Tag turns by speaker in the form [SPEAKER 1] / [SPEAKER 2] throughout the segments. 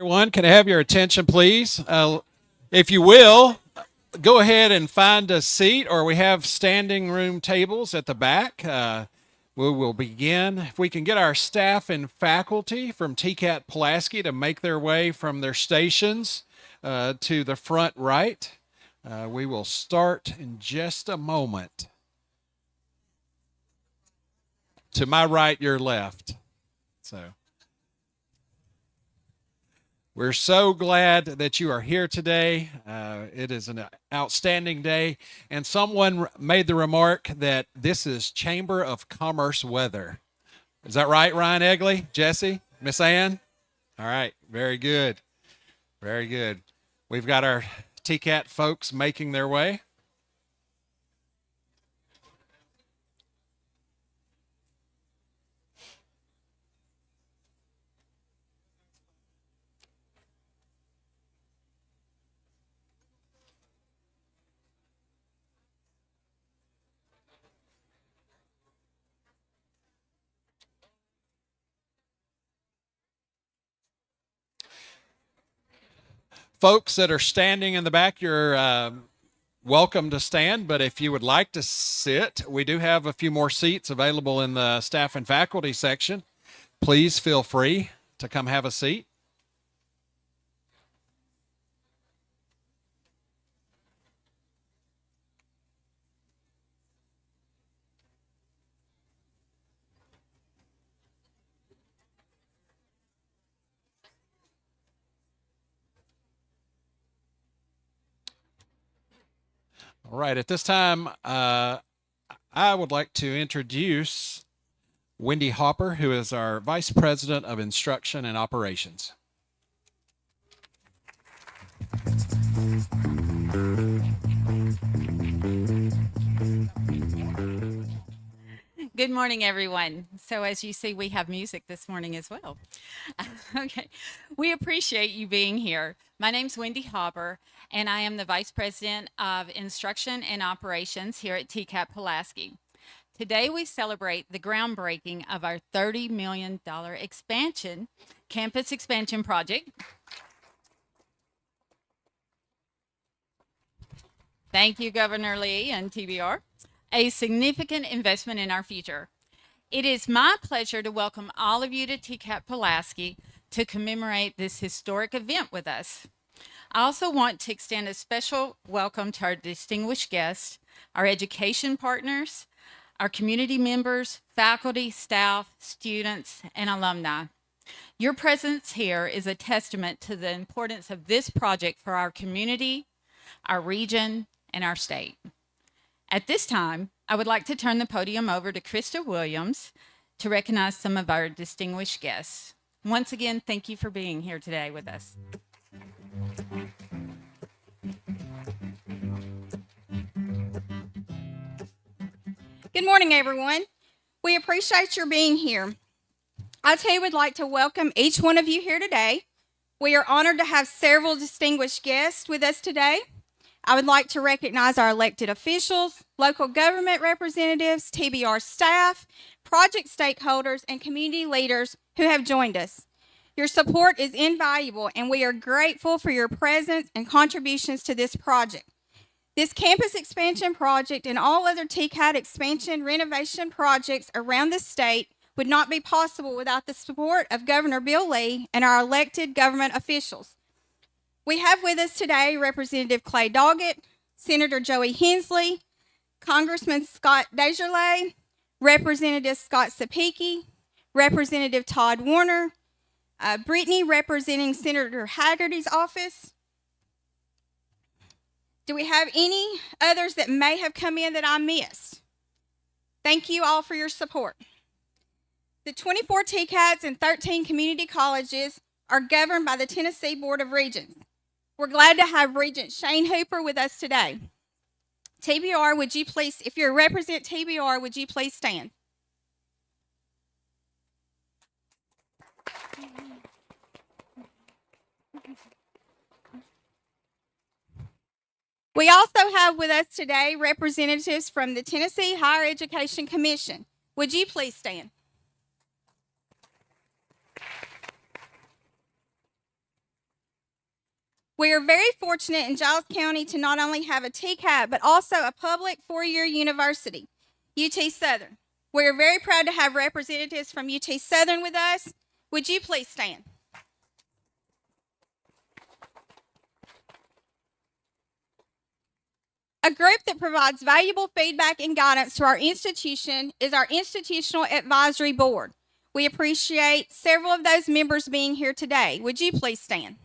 [SPEAKER 1] Everyone, can I have your attention, please? If you will, go ahead and find a seat, or we have standing room tables at the back. We will begin. If we can get our staff and faculty from TCAT-Pulaski to make their way from their stations to the front right, we will start in just a moment. To my right, your left. So. We're so glad that you are here today. It is an outstanding day. And someone made the remark that this is Chamber of Commerce weather. Is that right, Ryan Egley, Jesse, Miss Ann? All right, very good. Very good. We've got our TCAT folks making their way. Folks that are standing in the back, you're welcome to stand, but if you would like to sit, we do have a few more seats available in the staff and faculty section. Please feel free to come have a seat. All right, at this time, I would like to introduce Wendy Hopper, who is our Vice President of Instruction and Operations.
[SPEAKER 2] Good morning, everyone. So as you see, we have music this morning as well. Okay, we appreciate you being here. My name's Wendy Hopper, and I am the Vice President of Instruction and Operations here at TCAT-Pulaski. Today, we celebrate the groundbreaking of our $30 million campus expansion project. Thank you, Governor Lee and TBR. A significant investment in our future. It is my pleasure to welcome all of you to TCAT-Pulaski to commemorate this historic event with us. I also want to extend a special welcome to our distinguished guests, our education partners, our community members, faculty, staff, students, and alumni. Your presence here is a testament to the importance of this project for our community, our region, and our state. At this time, I would like to turn the podium over to Krista Williams to recognize some of our distinguished guests. Once again, thank you for being here today with us.
[SPEAKER 3] Good morning, everyone. We appreciate your being here. I too would like to welcome each one of you here today. We are honored to have several distinguished guests with us today. I would like to recognize our elected officials, local government representatives, TBR staff, project stakeholders, and community leaders who have joined us. Your support is invaluable, and we are grateful for your presence and contributions to this project. This campus expansion project and all other TCAT expansion renovation projects around the state would not be possible without the support of Governor Bill Lee and our elected government officials. We have with us today Representative Clay Doggett, Senator Joey Hensley, Congressman Scott Desjardins, Representative Scott Sapicki, Representative Todd Warner, Brittany representing Senator Haggerty's office. Do we have any others that may have come in that I missed? Thank you all for your support. The 24 TCATs and 13 community colleges are governed by the Tennessee Board of Regents. We're glad to have Regent Shane Hooper with us today. TBR, would you please, if you represent TBR, would you please stand? We also have with us today representatives from the Tennessee Higher Education Commission. Would you please stand? We are very fortunate in Giles County to not only have a TCAT, but also a public four-year university, UT Southern. We are very proud to have representatives from UT Southern with us. Would you please stand? A group that provides valuable feedback and guidance to our institution is our Institutional Advisory Board. We appreciate several of those members being here today. Would you please stand?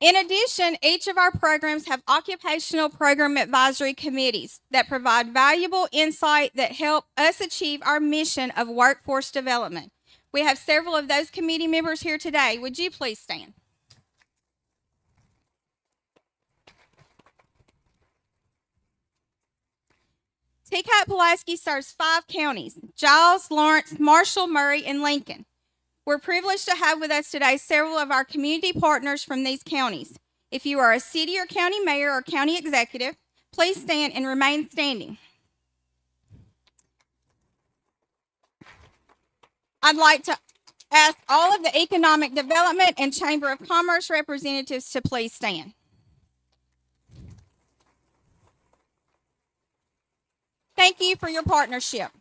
[SPEAKER 3] In addition, each of our programs have occupational program advisory committees that provide valuable insight that help us achieve our mission of workforce development. We have several of those committee members here today. Would you please stand? TCAT-Pulaski serves 5 counties: Giles, Lawrence, Marshall, Murray, and Lincoln. We're privileged to have with us today several of our community partners from these counties. If you are a city or county mayor or county executive, please stand and remain standing. I'd like to ask all of the Economic Development and Chamber of Commerce representatives to please stand. Thank you for your partnership.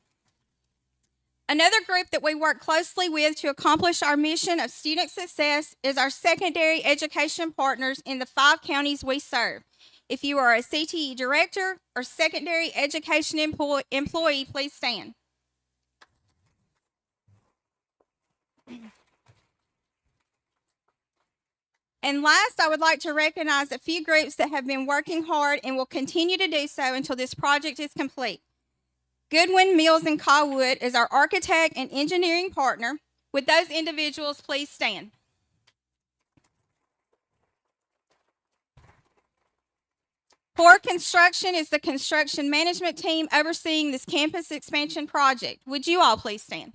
[SPEAKER 3] Another group that we work closely with to accomplish our mission of student success is our secondary education partners in the 5 counties we serve. If you are a CTE director or secondary education employee, please stand. And last, I would like to recognize a few groups that have been working hard and will continue to do so until this project is complete. Goodwin, Mills, and Colwood is our architect and engineering partner. Would those individuals please stand? Core Construction is the construction management team overseeing this campus expansion project. Would you all please stand?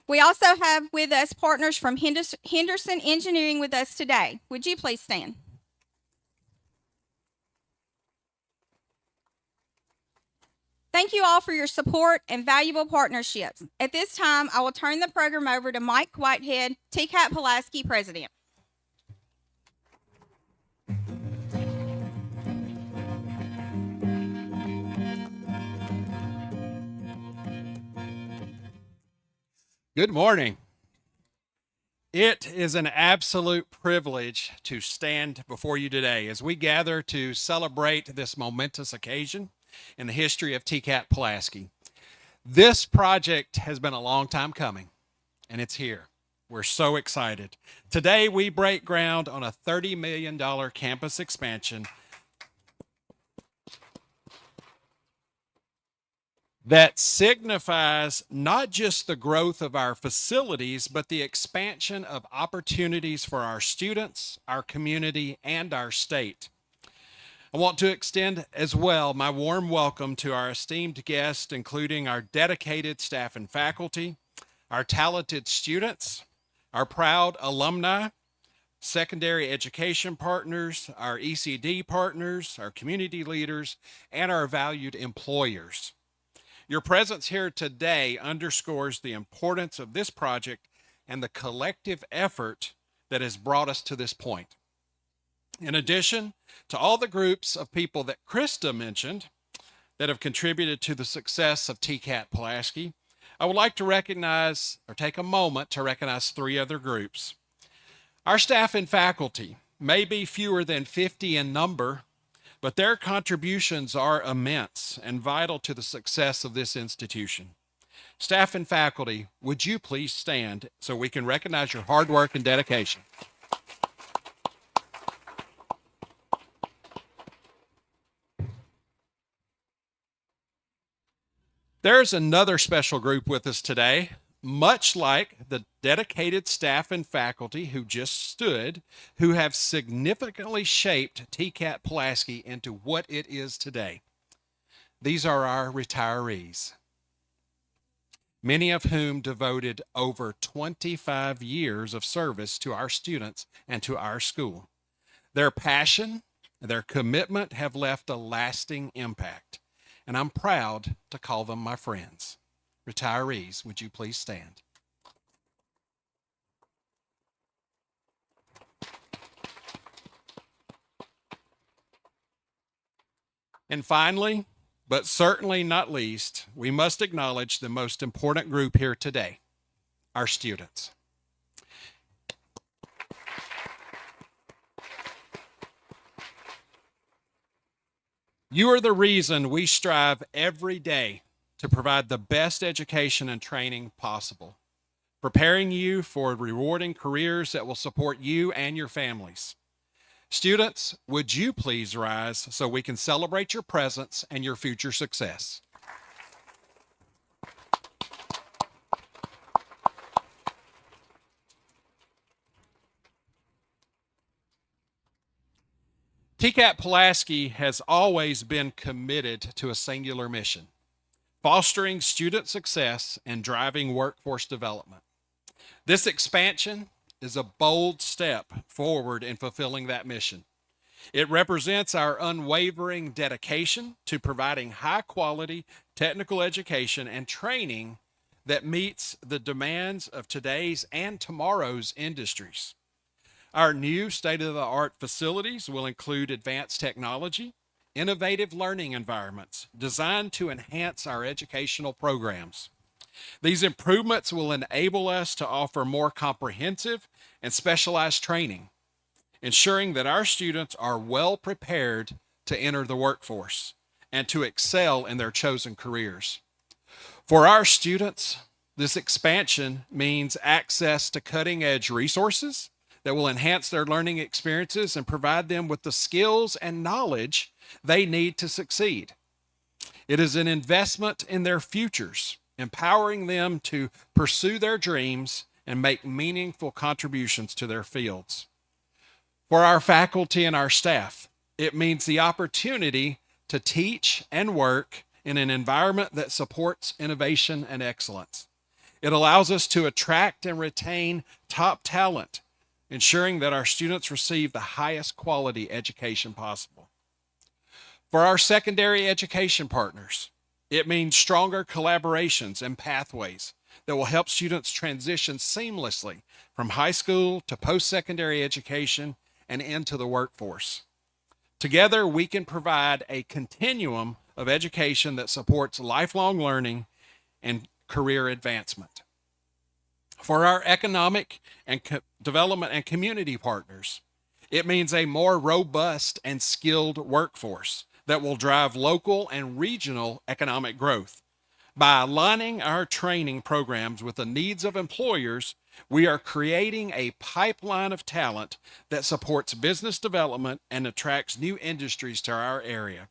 [SPEAKER 3] We also have with us partners from Henderson Engineering with us today. Would you please stand? Thank you all for your support and valuable partnerships. At this time, I will turn the program over to Mike Whitehead, TCAT-Pulaski President.
[SPEAKER 1] Good morning. It is an absolute privilege to stand before you today as we gather to celebrate this momentous occasion in the history of TCAT-Pulaski. This project has been a long time coming, and it's here. We're so excited. Today, we break ground on a $30 million campus expansion that signifies not just the growth of our facilities, but the expansion of opportunities for our students, our community, and our state. I want to extend as well my warm welcome to our esteemed guests, including our dedicated staff and faculty, our talented students, our proud alumni, secondary education partners, our ECD partners, our community leaders, and our valued employers. Your presence here today underscores the importance of this project and the collective effort that has brought us to this point. In addition to all the groups of people that Krista mentioned that have contributed to the success of TCAT-Pulaski, I would like to recognize or take a moment to recognize 3 other groups. Our staff and faculty may be fewer than 50 in number, but their contributions are immense and vital to the success of this institution. Staff and faculty, would you please stand so we can recognize your hard work and dedication? There's another special group with us today, much like the dedicated staff and faculty who just stood, who have significantly shaped TCAT-Pulaski into what it is today. These are our retirees, many of whom devoted over 25 years of service to our students and to our school. Their passion, their commitment have left a lasting impact. and I'm proud to call them my friends. Retirees, would you please stand? And finally, but certainly not least, we must acknowledge the most important group here today, our students. You are the reason we strive every day to provide the best education and training possible, preparing you for rewarding careers that will support you and your families. Students, would you please rise so we can celebrate your presence and your future success? TCAT-Pulaski has always been committed to a singular mission: fostering student success and driving workforce development. This expansion is a bold step forward in fulfilling that mission. It represents our unwavering dedication to providing high-quality technical education and training that meets the demands of today's and tomorrow's industries. Our new state-of-the-art facilities will include advanced technology, innovative learning environments designed to enhance our educational programs. These improvements will enable us to offer more comprehensive and specialized training, ensuring that our students are well prepared to enter the workforce and to excel in their chosen careers. For our students, this expansion means access to cutting-edge resources that will enhance their learning experiences and provide them with the skills and knowledge they need to succeed. It is an investment in their futures, empowering them to pursue their dreams and make meaningful contributions to their fields. For our faculty and our staff, it means the opportunity to teach and work in an environment that supports innovation and excellence. It allows us to attract and retain top talent, ensuring that our students receive the highest quality education possible. For our secondary education partners, it means stronger collaborations and pathways that will help students transition seamlessly from high school to post-secondary education and into the workforce. Together, we can provide a continuum of education that supports lifelong learning and career advancement. For our economic and development and community partners, it means a more robust and skilled workforce that will drive local and regional economic growth. By aligning our training programs with the needs of employers, we are creating a pipeline of talent that supports business development and attracts new industries to our area.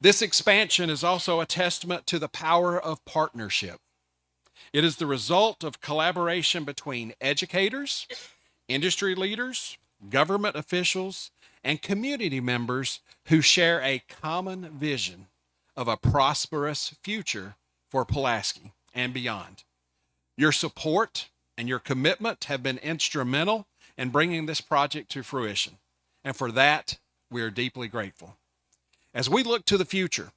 [SPEAKER 1] This expansion is also a testament to the power of partnership. It is the result of collaboration between educators, industry leaders, government officials, and community members who share a common vision of a prosperous future for Pulaski and beyond. Your support and your commitment have been instrumental in bringing this project to fruition, and for that, we are deeply grateful. As we look to the future,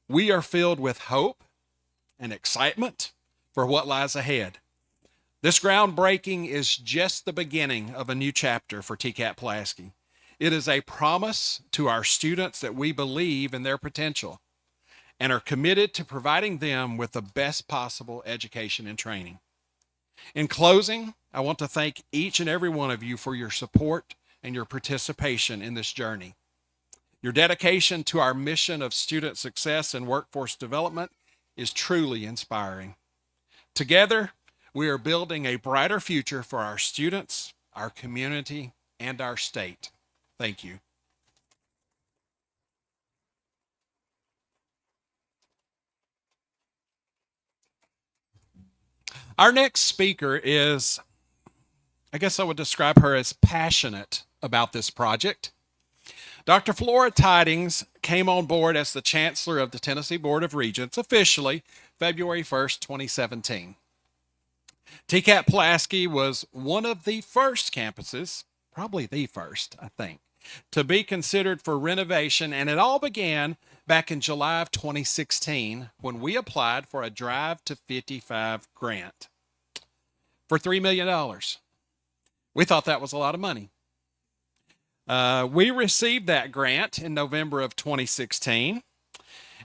[SPEAKER 1] we are filled with hope and excitement for what lies ahead. This groundbreaking is just the beginning of a new chapter for TCAT-Pulaski. It is a promise to our students that we believe in their potential and are committed to providing them with the best possible education and training. In closing, I want to thank each and every one of you for your support and your participation in this journey. Your dedication to our mission of student success and workforce development is truly inspiring. Together, we are building a brighter future for our students, our community, and our state. Thank you. Our next speaker is, I guess I would describe her as passionate about this project. Dr. Flora Tidings came on board as the Chancellor of the Tennessee Board of Regents officially February 1st, 2017. TCAT-Pulaski was one of the first campuses, probably the first, I think, to be considered for renovation, and it all began back in July of 2016 when we applied for a Drive to 55 grant for $3 million. We thought that was a lot of money. We received that grant in November of 2016.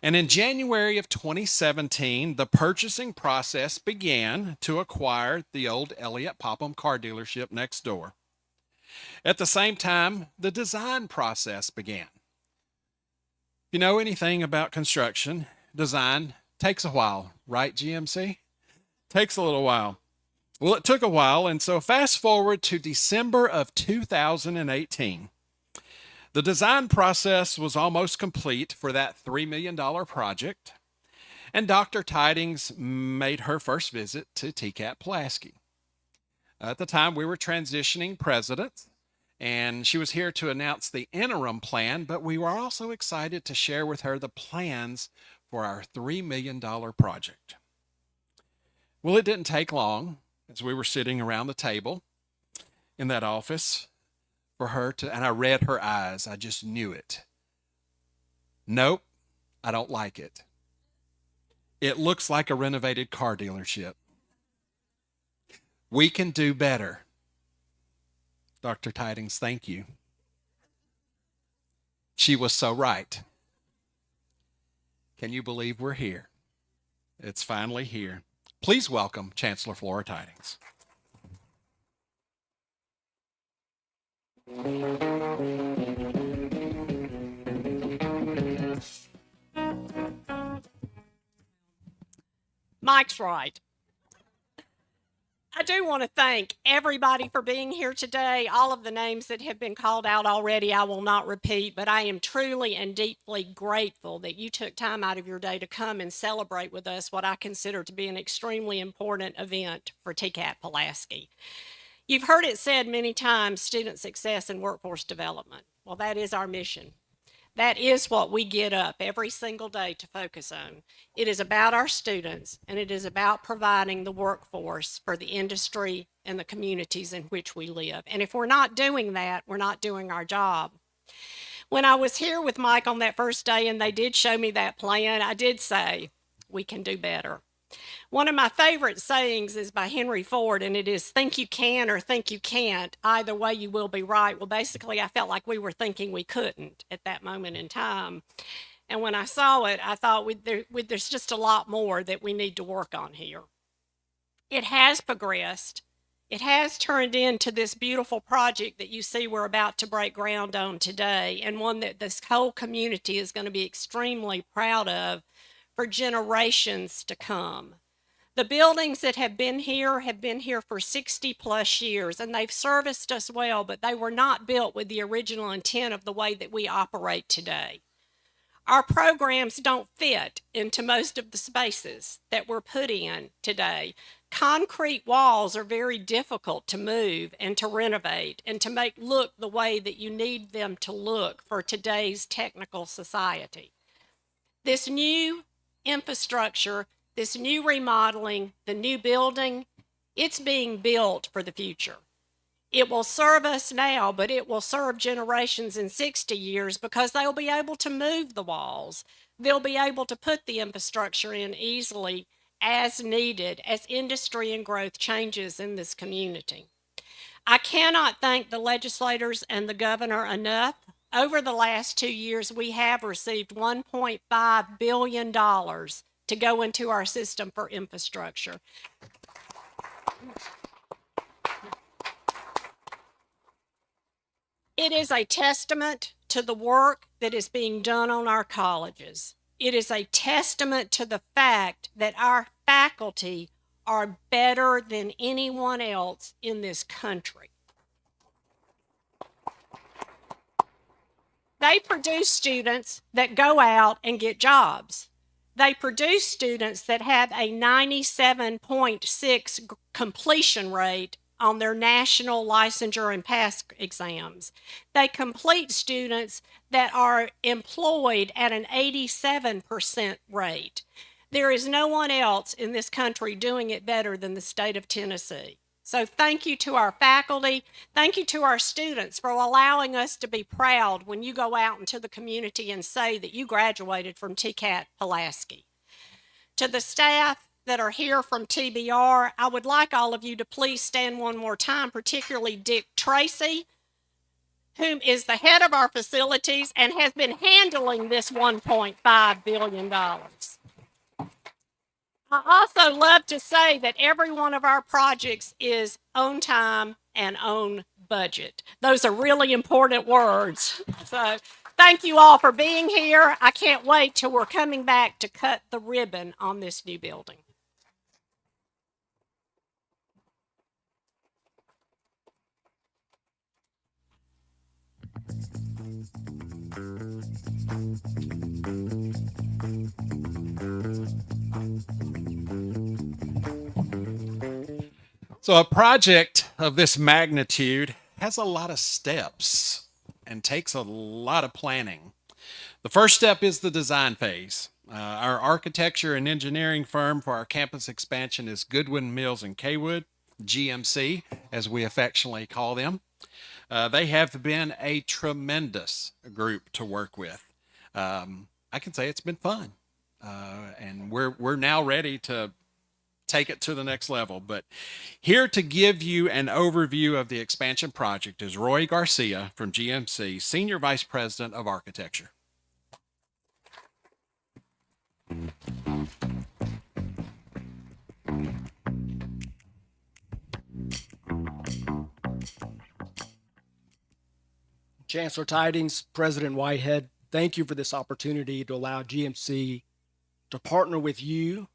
[SPEAKER 1] And in January of 2017, the purchasing process began to acquire the old Elliott Popham car dealership next door. At the same time, the design process began. If you know anything about construction, design takes a while, right, GMC? Takes a little while. Well, it took a while, and so fast forward to December of 2018. The design process was almost complete for that $3 million project, and Dr. Tidings made her first visit to TCAT-Pulaski. At the time, we were transitioning presidents, and she was here to announce the interim plan, but we were also excited to share with her the plans for our $3 million project. Well, it didn't take long as we were sitting around the table in that office for her to, and I read her eyes. I just knew it. Nope, I don't like it. It looks like a renovated car dealership. We can do better. Dr. Tidings, thank you. She was so right. Can you believe we're here? It's finally here. Please welcome Chancellor Flora Tidings.
[SPEAKER 4] Mike's right. I do want to thank everybody for being here today. All of the names that have been called out already, I will not repeat, but I am truly and deeply grateful that you took time out of your day to come and celebrate with us what I consider to be an extremely important event for TCAT-Pulaski. You've heard it said many times, student success and workforce development. Well, that is our mission. That is what we get up every single day to focus on. It is about our students, and it is about providing the workforce for the industry and the communities in which we live. And if we're not doing that, we're not doing our job. When I was here with Mike on that first day and they did show me that plan, I did say, we can do better. One of my favorite sayings is by Henry Ford, and it is, think you can or think you can't. Either way, you will be right. Well, basically, I felt like we were thinking we couldn't at that moment in time. And when I saw it, I thought there's just a lot more that we need to work on here. It has progressed. It has turned into this beautiful project that you see we're about to break ground on today, and one that this whole community is going to be extremely proud of for generations to come. The buildings that have been here for 60 plus years, and they've serviced us well, but they were not built with the original intent of the way that we operate today. Our programs don't fit into most of the spaces that we're put in today. Concrete walls are very difficult to move and to renovate and to make look the way that you need them to look for today's technical society. This new infrastructure, this new remodeling, the new building, it's being built for the future. It will serve us now, but it will serve generations in 60 years because they'll be able to move the walls. They'll be able to put the infrastructure in easily as needed as industry and growth changes in this community. I cannot thank the legislators and the governor enough. Over the last 2 years, we have received $1.5 billion to go into our system for infrastructure. It is a testament to the work that is being done on our colleges. It is a testament to the fact that our faculty are better than anyone else in this country. They produce students that go out and get jobs. They produce students that have a 97.6 completion rate on their national licensure and pass exams. They complete students that are employed at an 87% rate. There is no one else in this country doing it better than the state of Tennessee. So thank you to our faculty. Thank you to our students for allowing us to be proud when you go out into the community and say that you graduated from TCAT-Pulaski. To the staff that are here from TBR, I would like all of you to please stand one more time, particularly Dick Tracy, whom is the head of our facilities and has been handling this $1.5 billion. I also love to say that every one of our projects is on time and on budget. Those are really important words. So thank you all for being here. I can't wait till we're coming back to cut the ribbon on this new building.
[SPEAKER 1] So a project of this magnitude has a lot of steps and takes a lot of planning. The first step is the design phase. Our architecture and engineering firm for our campus expansion is Goodwin, Mills, and Kaywood, GMC, as we affectionately call them. They have been a tremendous group to work with. I can say it's been fun, and we're now ready to take it to the next level. But here to give you an overview of the expansion project is Roy Garcia from GMC, Senior Vice President of Architecture.
[SPEAKER 5] Chancellor Tidings, President Whitehead, thank you for this opportunity to allow GMC to partner with you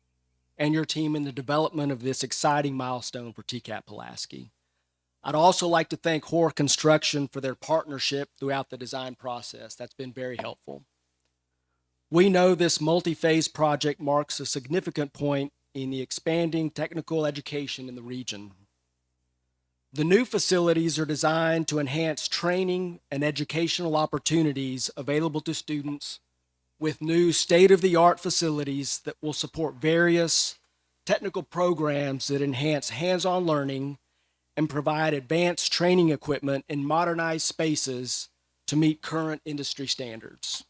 [SPEAKER 5] and your team in the development of this exciting milestone for TCAT-Pulaski. I'd also like to thank Hoare Construction for their partnership throughout the design process. That's been very helpful. We know this multi-phase project marks a significant point in the expanding technical education in the region. The new facilities are designed to enhance training and educational opportunities available to students with new state-of-the-art facilities that will support various technical programs that enhance hands-on learning and provide advanced training equipment in modernized spaces to meet current industry standards.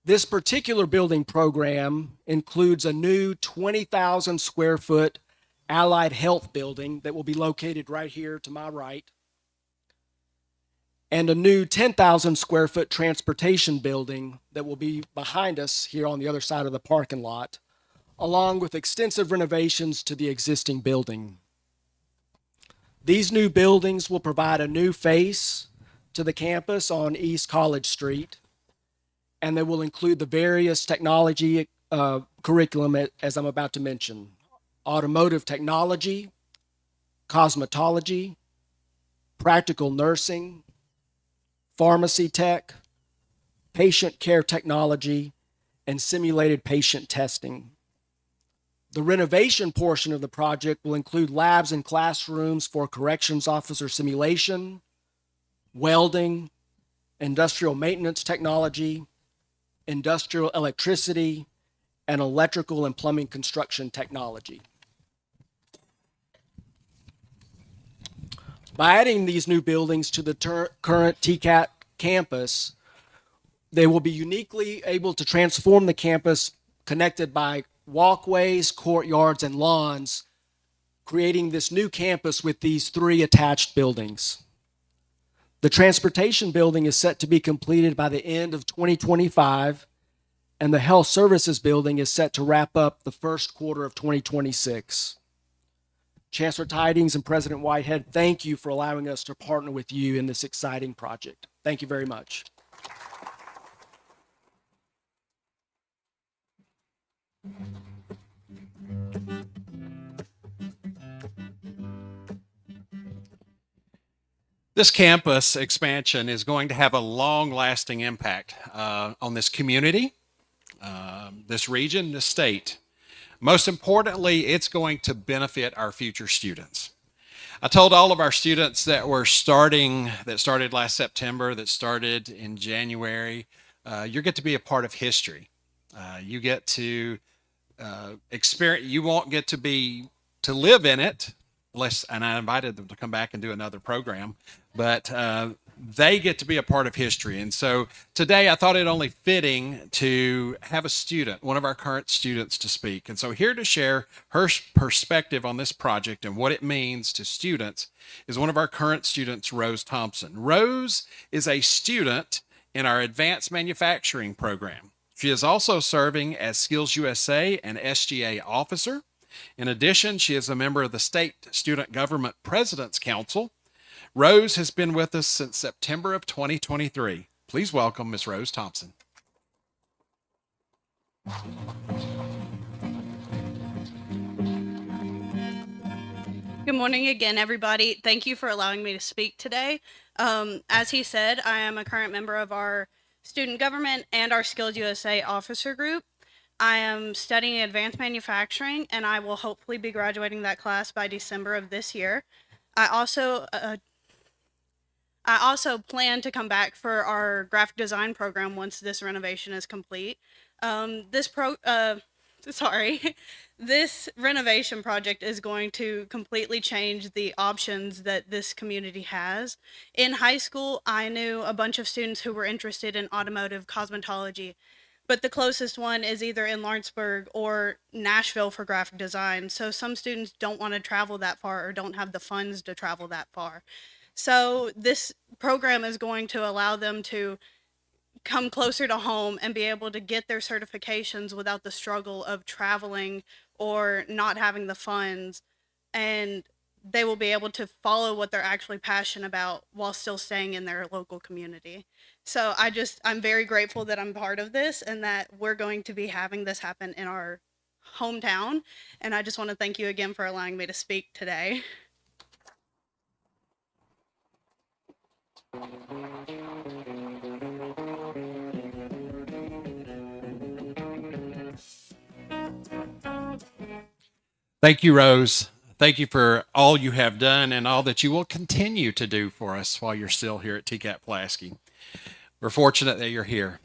[SPEAKER 5] This particular building program includes a new 20,000 square foot allied health building that will be located right here to my right, and a new 10,000 square foot transportation building that will be behind us here on the other side of the parking lot, along with extensive renovations to the existing building. These new buildings will provide a new face to the campus on East College Street, and they will include the various technology curriculum as I'm about to mention: automotive technology, cosmetology, practical nursing, pharmacy tech, patient care technology, and simulated patient testing. The renovation portion of the project will include labs and classrooms for corrections officer simulation, welding, industrial maintenance technology, industrial electricity, and electrical and plumbing construction technology. By adding these new buildings to the current TCAT campus, they will be uniquely able to transform the campus, connected by walkways, courtyards, and lawns, creating this new campus with these 3 attached buildings. The transportation building is set to be completed by the end of 2025, and the health services building is set to wrap up the first quarter of 2026. Chancellor Tidings and President Whitehead, thank you for allowing us to partner with you in this exciting project. Thank you very much.
[SPEAKER 1] This campus expansion is going to have a long-lasting impact on this community, this region, this state. Most importantly, it's going to benefit our future students. I told all of our students that started last September, that started in January, you get to be a part of history. You get to experience, you won't get to live in it, and I invited them to come back and do another program, but they get to be a part of history. And so today I thought it only fitting to have a student, one of our current students, to speak. And so here to share her perspective on this project and what it means to students is one of our current students, Rose Thompson. Rose is a student in our advanced manufacturing program. She is also serving as Skills USA and SGA officer. In addition, she is a member of the State Student Government President's Council. Rose has been with us since September of 2023. Please welcome Ms. Rose Thompson.
[SPEAKER 6] Good morning again, everybody. Thank you for allowing me to speak today. As he said, I am a current member of our student government and our Skills USA officer group. I am studying advanced manufacturing, and I will hopefully be graduating that class by December of this year. I also plan to come back for our graphic design program once this renovation is complete. This renovation project is going to completely change the options that this community has. In high school, I knew a bunch of students who were interested in automotive cosmetology, but the closest one is either in Lawrenceburg or Nashville for graphic design. So some students don't want to travel that far or don't have the funds to travel that far. So this program is going to allow them to come closer to home and be able to get their certifications without the struggle of traveling or not having the funds. And they will be able to follow what they're actually passionate about while still staying in their local community. So I'm very grateful that I'm part of this and that we're going to be having this happen in our hometown. And I just want to thank you again for allowing me to speak today.
[SPEAKER 1] Thank you, Rose. Thank you for all you have done and all that you will continue to do for us while you're still here at TCAT-Pulaski. We're fortunate that you're here.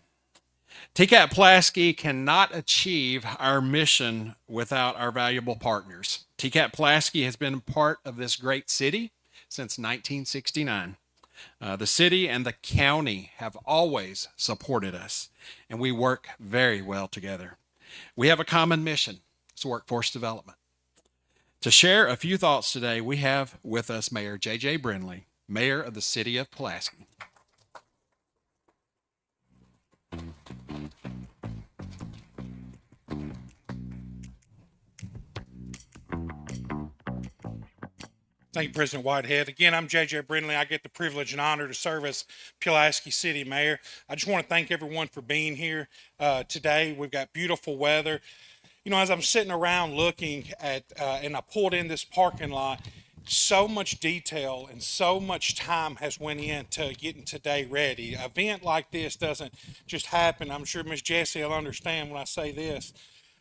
[SPEAKER 1] TCAT-Pulaski cannot achieve our mission without our valuable partners. TCAT-Pulaski has been part of this great city since 1969. The city and the county have always supported us, and we work very well together. We have a common mission. It's workforce development. To share a few thoughts today, we have with us Mayor J.J. Brindley, Mayor of the City of Pulaski.
[SPEAKER 7] Thank you, President Whitehead. Again, I'm J.J. Brindley. I get the privilege and honor to serve as Pulaski City Mayor. I just want to thank everyone for being here today. We've got beautiful weather. You know, as I'm sitting around looking at, and I pulled in this parking lot, so much detail and so much time has went into getting today ready. An event like this doesn't just happen. I'm sure Ms. Jessie will understand when I say this.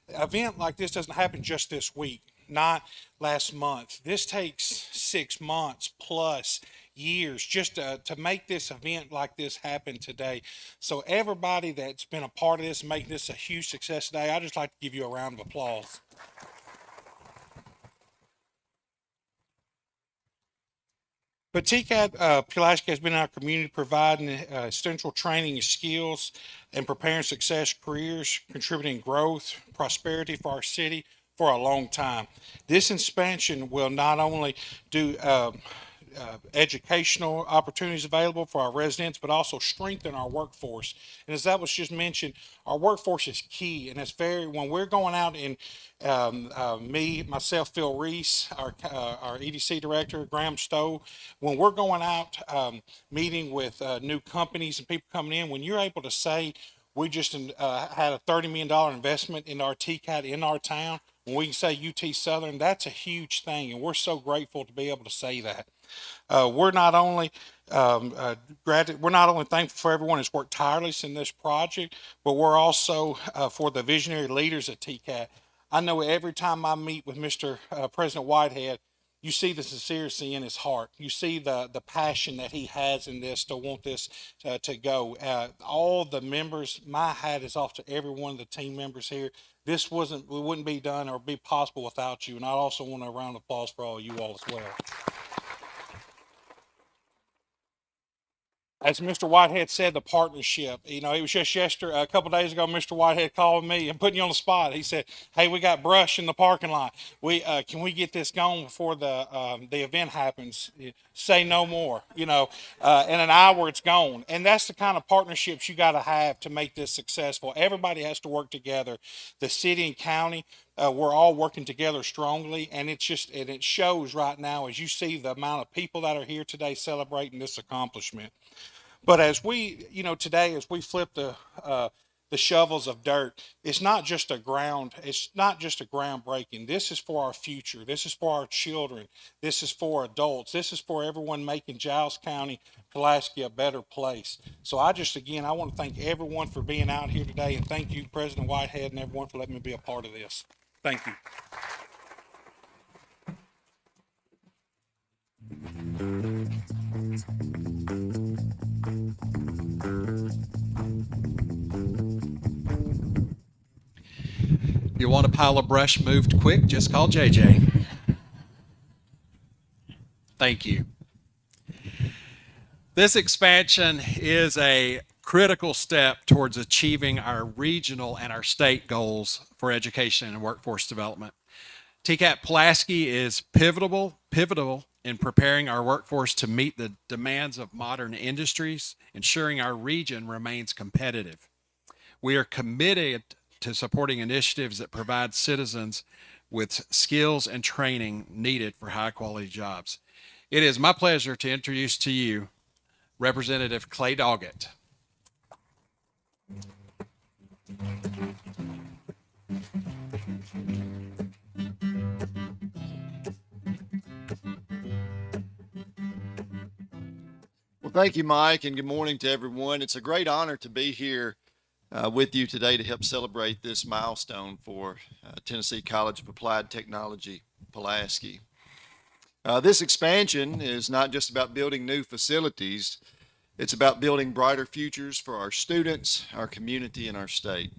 [SPEAKER 7] An event like this doesn't happen just this week, not last month. This takes 6 months plus years just to make this event like this happen today. So everybody that's been a part of this and making this a huge success today, I'd just like to give you a round of applause. But TCAT-Pulaski has been in our community providing essential training and skills and preparing success careers, contributing growth, prosperity for our city for a long time. This expansion will not only do educational opportunities available for our residents, but also strengthen our workforce. And as that was just mentioned, our workforce is key, and it's when we're going out and myself, Phil Reese, our EDC director, Graham Stowe, when we're going out meeting with new companies and people coming in, when you're able to say, we just had a $30 million investment in our TCAT in our town, when we can say UT Southern, that's a huge thing, and we're so grateful to be able to say that. We're not only thankful for everyone who's worked tirelessly in this project, but we're also for the visionary leaders at TCAT. I know every time I meet with Mr. President Whitehead, You see the sincerity in his heart. You see the passion that he has in this to want this to go. All the members, my hat is off to every one of the team members here. This wouldn't be done or be possible without you. And I also want a round of applause for all you all as well. As Mr. Whitehead said, the partnership. It was just yesterday, a couple of days ago, Mr. Whitehead called me and put you on the spot. He said, "Hey, we got brush in the parking lot. Can we get this going before the event happens? Say no more. In an hour it's gone." And that's the kind of partnerships you got to have to make this successful. Everybody has to work together. The city and county. We're all working together strongly, and it shows right now as you see the amount of people that are here today celebrating this accomplishment. But as we, today, as we flip the shovels of dirt, it's not just a groundbreaking. This is for our future. This is for our children. This is for adults. This is for everyone making Giles County, Pulaski a better place. So I want to thank everyone for being out here today, and thank you, President Whitehead, and everyone for letting me be a part of this. Thank you.
[SPEAKER 1] If you want a pile of brush moved quick, just call JJ. Thank you. This expansion is a critical step towards achieving our regional and our state goals for education and workforce development. TCAT-Pulaski is pivotal in preparing our workforce to meet the demands of modern industries, ensuring our region remains competitive. We are committed to supporting initiatives that provide citizens with skills and training needed for high-quality jobs. It is my pleasure to introduce to you Representative Clay Doggett.
[SPEAKER 8] Well, thank you, Mike, and good morning to everyone. It's a great honor to be here with you today to help celebrate this milestone for Tennessee College of Applied Technology, Pulaski. This expansion is not just about building new facilities, it's about building brighter futures for our students, our community, and our state.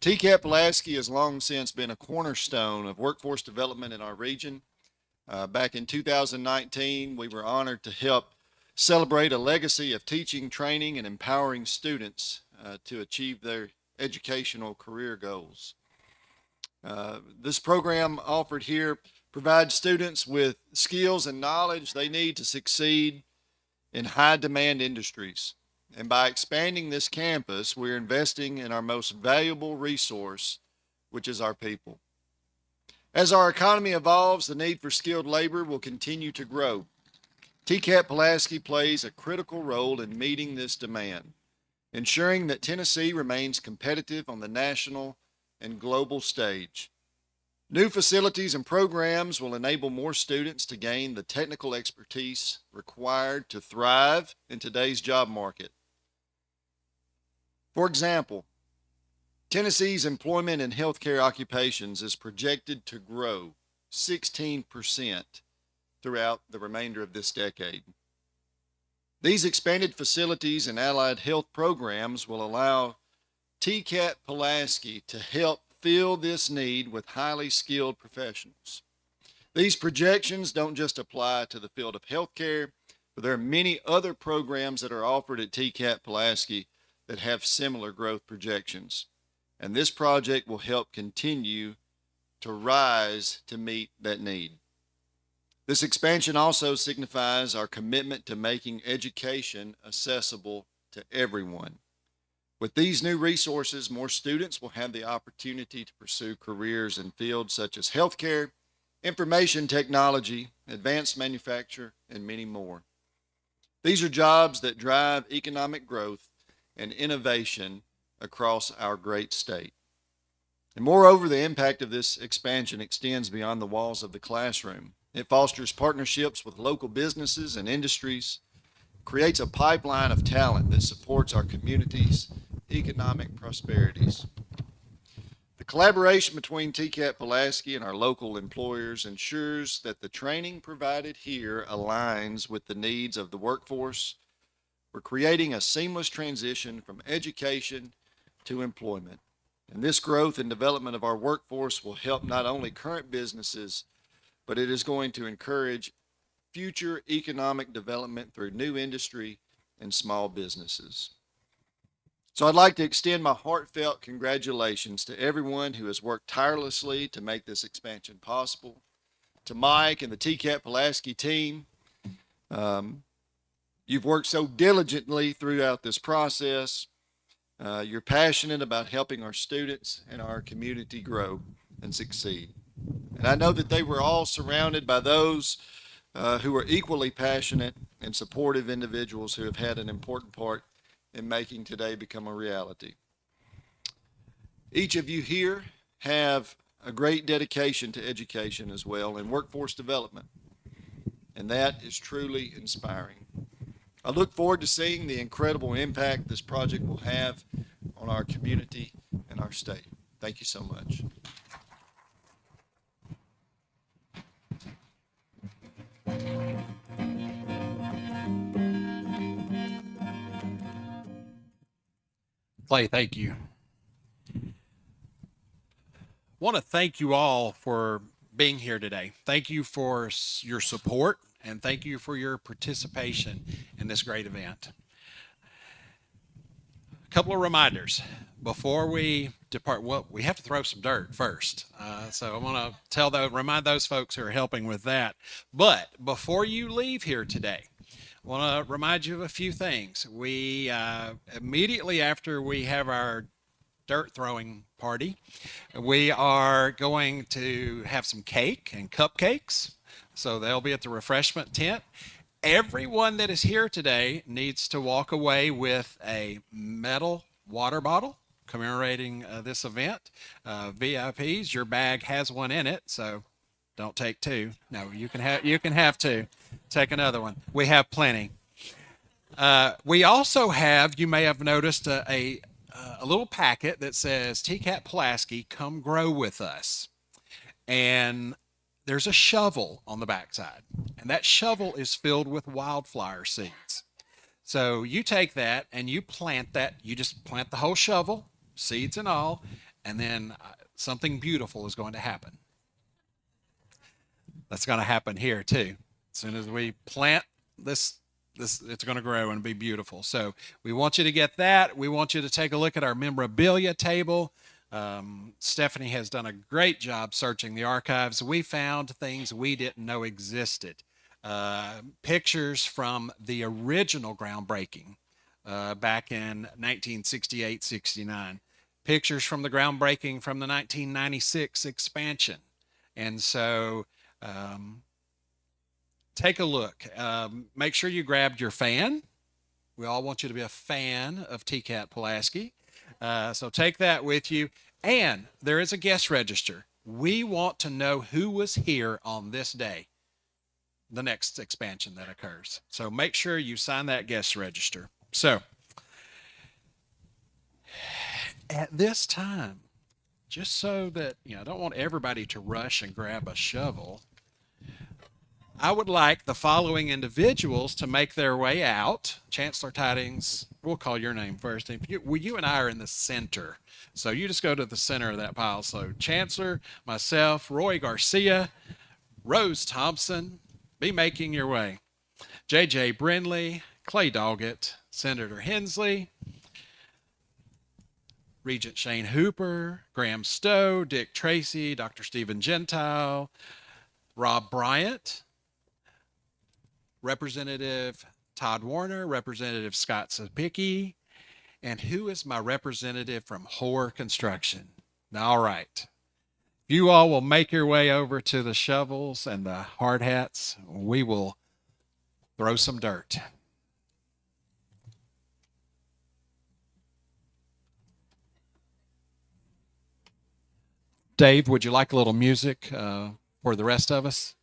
[SPEAKER 8] TCAT-Pulaski has long since been a cornerstone of workforce development in our region. Back in 2019, we were honored to help celebrate a legacy of teaching, training, and empowering students to achieve their educational career goals. This program offered here provides students with skills and knowledge they need to succeed in high demand industries. And by expanding this campus, we're investing in our most valuable resource, which is our people. As our economy evolves, the need for skilled labor will continue to grow. TCAT-Pulaski plays a critical role in meeting this demand, ensuring that Tennessee remains competitive on the national and global stage. New facilities and programs will enable more students to gain the technical expertise required to thrive in today's job market. For example, Tennessee's employment in healthcare occupations is projected to grow 16% throughout the remainder of this decade. These expanded facilities and allied health programs will allow TCAT-Pulaski to help fill this need with highly skilled professionals. These projections don't just apply to the field of healthcare, but there are many other programs that are offered at TCAT-Pulaski that have similar growth projections. And this project will help continue to rise to meet that need. This expansion also signifies our commitment to making education accessible to everyone. With these new resources, more students will have the opportunity to pursue careers in fields such as healthcare, information technology, advanced manufacture, and many more. These are jobs that drive economic growth and innovation across our great state. And moreover, the impact of this expansion extends beyond the walls of the classroom. It fosters partnerships with local businesses and industries, creates a pipeline of talent that supports our community's economic prosperities. The collaboration between TCAT-Pulaski and our local employers ensures that the training provided here aligns with the needs of the workforce. We're creating a seamless transition from education to employment. And this growth and development of our workforce will help not only current businesses, but it is going to encourage future economic development through new industry and small businesses. So I'd like to extend my heartfelt congratulations to everyone who has worked tirelessly to make this expansion possible. To Mike and the TCAT-Pulaski team, you've worked so diligently throughout this process. You're passionate about helping our students and our community grow and succeed. And I know that they were all surrounded by those who are equally passionate and supportive individuals who have had an important part in making today become a reality. Each of you here have a great dedication to education as well and workforce development, and that is truly inspiring. I look forward to seeing the incredible impact this project will have on our community and our state. Thank you so much.
[SPEAKER 1] Clay, thank you. Want to thank you all for being here today. Thank you for your support and thank you for your participation in this great event. A couple of reminders before we depart. Well, we have to throw some dirt first. So I want to remind those folks who are helping with that. But before you leave here today, I want to remind you of a few things. We immediately after we have our dirt throwing party, we are going to have some cake and cupcakes. So they'll be at the refreshment tent. Everyone that is here today needs to walk away with a metal water bottle commemorating this event. VIPs, your bag has one in it, so don't take two. No, you can have two. Take another one. We have plenty. We also have, you may have noticed, a little packet that says TCAT-Pulaski, come grow with us. And there's a shovel on the backside, and that shovel is filled with wildflower seeds. So you take that and you plant that. You just plant the whole shovel, seeds and all, and then something beautiful is going to happen. That's going to happen here too. As soon as we plant this, it's going to grow and be beautiful. So we want you to get that. We want you to take a look at our memorabilia table. Stephanie has done a great job searching the archives. We found things we didn't know existed. Pictures from the original groundbreaking back in 1968-69. Pictures from the groundbreaking from the 1996 expansion. And so take a look. Make sure you grabbed your fan. We all want you to be a fan of TCAT-Pulaski. So take that with you. And there is a guest register. We want to know who was here on this day, the next expansion that occurs. So make sure you sign that guest register. So at this time, just so that, I don't want everybody to rush and grab a shovel, I would like the following individuals to make their way out. Chancellor Tidings, we'll call your name first. You and I are in the center. So you just go to the center of that pile. So Chancellor, myself, Roy Garcia, Rose Thompson, be making your way. J.J. Brindley, Clay Doggett, Senator Hensley, Regent Shane Hooper, Graham Stowe, Dick Tracy, Dr. Stephen Gentile, Rob Bryant, Representative Todd Warner, Representative Scott Sapicki, and who is my representative from Hoare Construction? All right. You all will make your way over to the shovels and the hard hats. We will throw some dirt. Dave, would you like a little music for the rest of us?